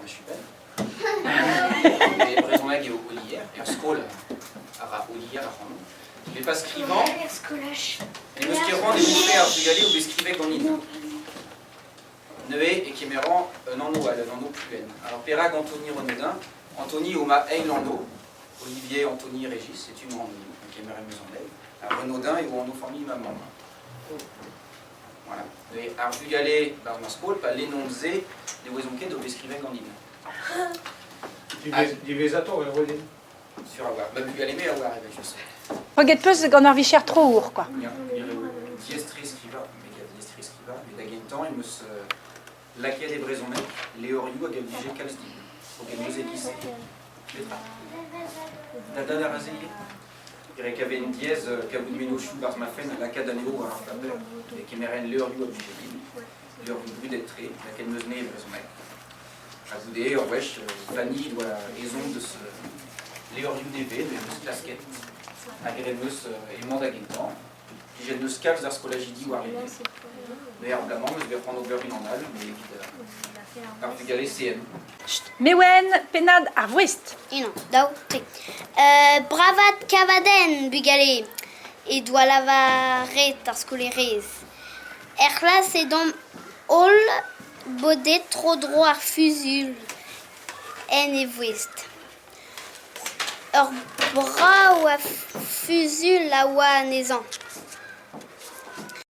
ma chupen. Et Brezoneg et Olier, et en skål, à Olier, à Rand. Les pas scrivant, les mosquerans des mouflés à Bugalé ou bescrivec dans l'île. Neué et Kéméran, Nano, à la Nano Pluen. Alors, Pérag, Anthony Renaudin, Anthony Oma Eilando, Olivier, Anthony Régis, c'est une grande île, Kéméré Maisonneuve, à Renaudin et Oando Famille Maman. Voilà. Et à Bugalé, Barmascol, pas l'énoncé de Wezonké de bescrivec dans l'île. Divisator, Sur Aouar. Bah, Bugalé, mais Aouar, je sais. Regarde plus qu'on a vichère trop our, quoi. Diestri scriva, mais d'agentan, il me se laquelle des Brezonec, Léoriou, à Galigé, Calstin, au Galigé, lycée. La dada razéie. Il y avait une dièse, Kaboudmino Chou, Barzmafen, la Cadaneo, à Arfaber, et Kémeren, Léoriou, à Bugéline, Léoriou, Brudettré, laquelle me venait, Brezonec. À Boudé, Orwesh, Fanny, doit raison de ce Léoriou DV, de ce casquette. Agremus et monde d'agentan. Puis j'ai de scalps d'Arscolagidi ou Arlénie. Mais évidemment, je vais prendre au beurre inondal, mais évidemment. Arfugalé CM. Mewen, penad, arvouist. Non, daoute. Bravat Cavaden, Bugalé. Et doit lavaret Arscolerez. Erla, c'est donc all baudet trop droit fusul. En et ouest. Bra ou à fusul la ou à naison.